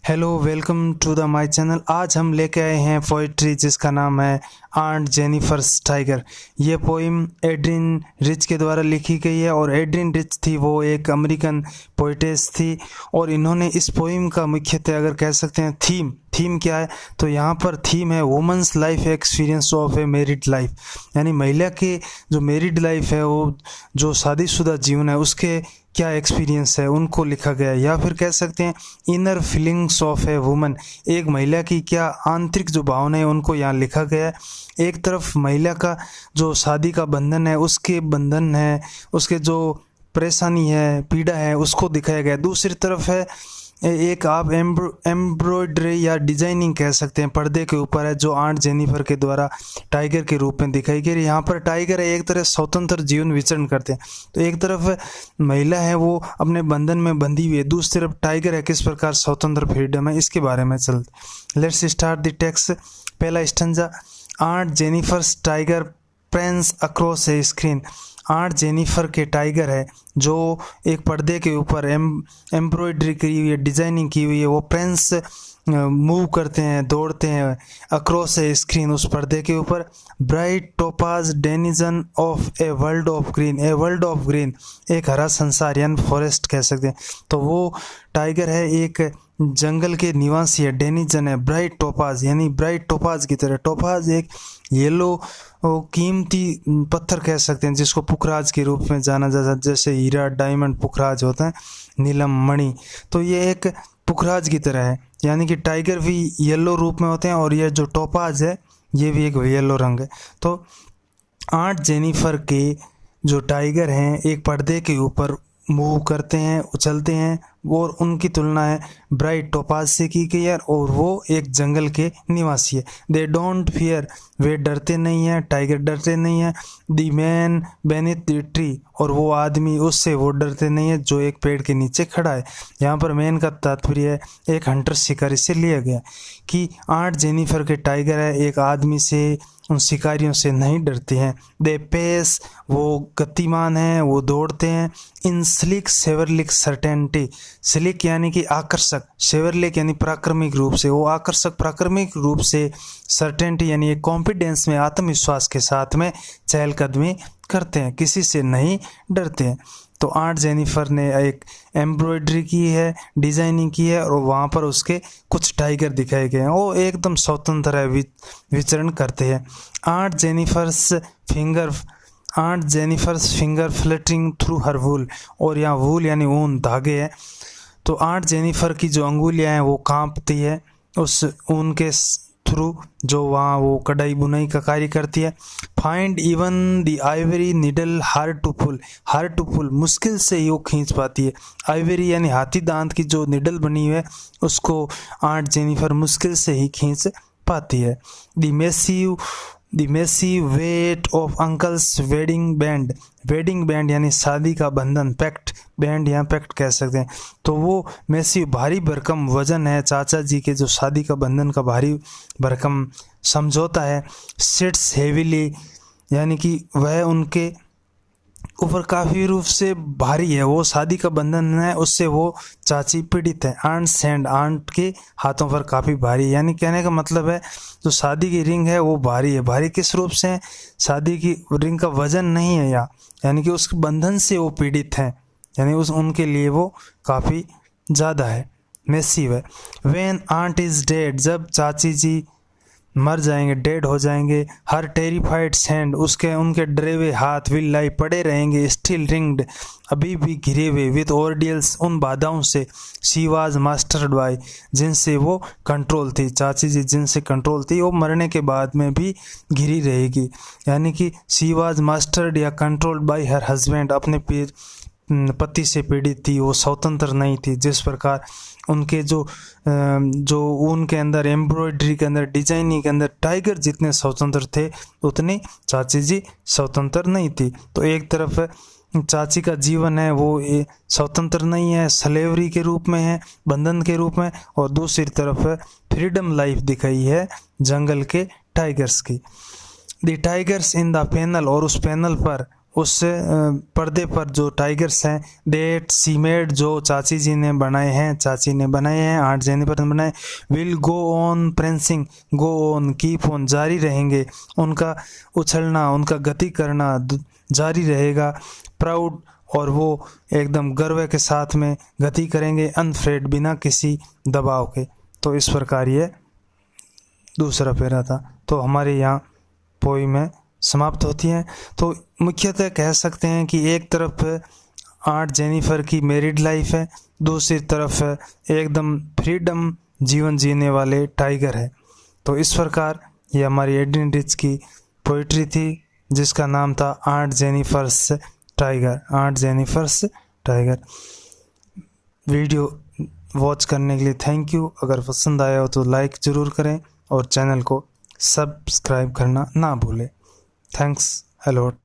Hello, welcome to the my channel. आज हम लेके आए हैं पोइट्री जिसका नाम है आंट जेनिफर्स टाइगर। ये पोइम एड्रिन रिच के द्वारा लिखी गई है और एड्रिन रिच थी वो एक अमेरिकन पोइटेस थी। और इन्होंने इस पोइम का मुख्यतः अगर कह सकते हैं थीम क्या है, तो यहाँ पर थीम है women's life experience of A married life. यानी महिला के जो मैरिड लाइफ है, वो जो शादीशुदा जीवन है उसके क्या एक्सपीरियंस है उनको लिखा गया है। या फिर कह सकते हैं inner feelings of a woman, एक महिला की क्या आंतरिक जो भावना है उनको यहाँ लिखा गया है। एक तरफ महिला का जो शादी का बंधन है, उसके बंधन है, उसके जो परेशानी है, पीड़ा है, उसको दिखाया गया है। दूसरी तरफ है एक आप एम्ब्रॉयडरी या डिजाइनिंग कह सकते हैं पर्दे के ऊपर है, जो आंट जेनिफर के द्वारा टाइगर के रूप में दिखाई गई। यहाँ पर टाइगर है एक तरह स्वतंत्र जीवन विचरण करते हैं। तो एक तरफ महिला है वो अपने बंधन में बंधी हुई है, दूसरी तरफ टाइगर है किस प्रकार स्वतंत्र फ्रीडम है, इसके बारे में चलते। Let's start the text. पहला stanza. Aunt Jennifer's tiger prance across a screen. Aunt Jennifer के टाइगर है जो एक पर्दे के ऊपर एम्ब्रॉयडरी की हुई है, डिजाइनिंग की हुई है, वो प्रेंस मूव करते हैं, दौड़ते हैं अक्रॉस ए स्क्रीन, उस पर्दे के ऊपर। Bright topaz denizen of a world of green. A world of green एक हरा संसार यानी फॉरेस्ट कह सकते हैं। तो वो टाइगर है एक जंगल के निवासी है, डेनिजन है। ब्राइट टोपाज यानी ब्राइट टोपाज की तरह। टोपाज एक येलो कीमती पत्थर कह सकते हैं जिसको पुखराज के रूप में जाना जाता है, जैसे हीरा डायमंड पुखराज होता है, नीलम मणि। तो ये एक पुखराज की तरह है, यानी कि टाइगर भी येलो रूप में होते हैं और ये जो टोपाज है ये भी एक येलो रंग है। तो आंट जेनिफर के जो टाइगर हैं एक पर्दे के ऊपर मूव करते हैं, उछलते हैं, और उनकी तुलना है ब्राइट टोपाज से की गई है और वो एक जंगल के निवासी है। दे डोंट फियर, वे डरते नहीं हैं, टाइगर डरते नहीं हैं। The man beneath the tree, और वो आदमी उससे वो डरते नहीं है जो एक पेड़ के नीचे खड़ा है। यहाँ पर मैन का तात्पर्य है एक हंटर शिकारी से लिया गया कि आंट जेनिफर के टाइगर है एक आदमी से, उन शिकारियों से नहीं डरते हैं। दे पेस, वो गतिमान हैं, वो दौड़ते हैं। इन स्लिक सेवरलिक सर्टेनिटी, स्लिक यानी कि आकर्षक, सेवरलिक यानी प्राक्रमिक रूप से, वो आकर्षक प्राक्रमिक रूप से, सर्टेनिटी यानी एक कॉन्फिडेंस में, आत्मविश्वास के साथ में चहलकदमी करते हैं, किसी से नहीं डरते हैं। तो आंट जेनिफर ने एक एम्ब्रॉयडरी की है, डिजाइनिंग की है, और वहाँ पर उसके कुछ टाइगर दिखाए गए हैं, वो एकदम स्वतंत्र है, विचरण करते हैं। Aunt Jennifer's finger fluttering through her wool, और यहाँ वूल यानी ऊन, धागे है। तो आंट जेनिफर की जो अंगुलियां हैं वो कांपती है उस ऊन के थ्रू, जो वहाँ वो कढ़ाई बुनाई का कार्य करती है। Find even the ivory needle hard to pull, मुश्किल से ही वो खींच पाती है। आइवरी यानी हाथी दांत की जो निडल बनी हुई है उसको आंट जेनिफर मुश्किल से ही खींच पाती है। The massive weight of uncle's wedding band यानी शादी का बंधन, पैक्ट, बैंड यहाँ पैक्ट कह सकते हैं। तो वो मेसिव भारी भरकम वजन है चाचा जी के जो शादी का बंधन का भारी भरकम समझौता है। सिट्स हेविली यानी कि वह उनके ऊपर काफ़ी रूप से भारी है, वो शादी का बंधन है उससे वो चाची पीड़ित है। आंट्स हैंड, आंट के हाथों पर काफ़ी भारी, यानी कहने का मतलब है जो शादी की रिंग है वो भारी है। भारी किस रूप से है? शादी की रिंग का वजन नहीं है यानी कि उस बंधन से वो पीड़ित हैं, यानी उनके लिए वो काफ़ी ज़्यादा है, मैसिव है। व्हेन आंट इज़ डेड, जब चाची जी मर जाएंगे, डेड हो जाएंगे। हर टेरिफाइड हैंड, उनके डरे हुए हाथ विल लाई पड़े रहेंगे, स्टिल रिंग्ड अभी भी घिरे हुए, विद ऑर्डियल्स उन बाधाओं से, शी वाज मास्टर्ड बाय जिनसे वो कंट्रोल थी, चाची जी जिनसे कंट्रोल थी वो मरने के बाद में भी घिरी रहेगी। यानी कि शी वाज मास्टर्ड या कंट्रोल्ड बाय हर हस्बैंड, अपने पति से पीड़ित थी, वो स्वतंत्र नहीं थी। जिस प्रकार उनके जो उनके अंदर एम्ब्रॉयडरी के अंदर, डिजाइनिंग के अंदर टाइगर जितने स्वतंत्र थे उतनी चाची जी स्वतंत्र नहीं थी। तो एक तरफ चाची का जीवन है वो स्वतंत्र नहीं है, स्लेवरी के रूप में है, बंधन के रूप में, और दूसरी तरफ फ्रीडम लाइफ दिखाई है जंगल के टाइगर्स की। The tigers in the panel, और उस पैनल पर उससे पर्दे पर जो टाइगर्स हैं डेट सीमेड जो चाची जी ने बनाए हैं, चाची ने बनाए हैं, आंट जेनिफर ने बनाए, will go on prancing, go on keep on, जारी रहेंगे, उनका उछलना, उनका गति करना जारी रहेगा, प्राउड, और वो एकदम गर्व के साथ में गति करेंगे, अनफ्रेड, बिना किसी दबाव के। तो इस प्रकार ये दूसरा पैरा था। तो हमारे यहाँ पोइम में समाप्त होती हैं। तो मुख्यतः कह सकते हैं कि एक तरफ आंट जेनिफर की मैरिड लाइफ है, दूसरी तरफ एकदम फ्रीडम जीवन जीने वाले टाइगर है। तो इस प्रकार ये हमारी एड्रिन रिच की पोइट्री थी जिसका नाम था aunt Jennifer's tiger, aunt Jennifer's tiger. Video watch करने के लिए थैंक यू। अगर पसंद आया हो तो लाइक ज़रूर करें और चैनल को सब्सक्राइब करना ना भूलें। Thanks a lot.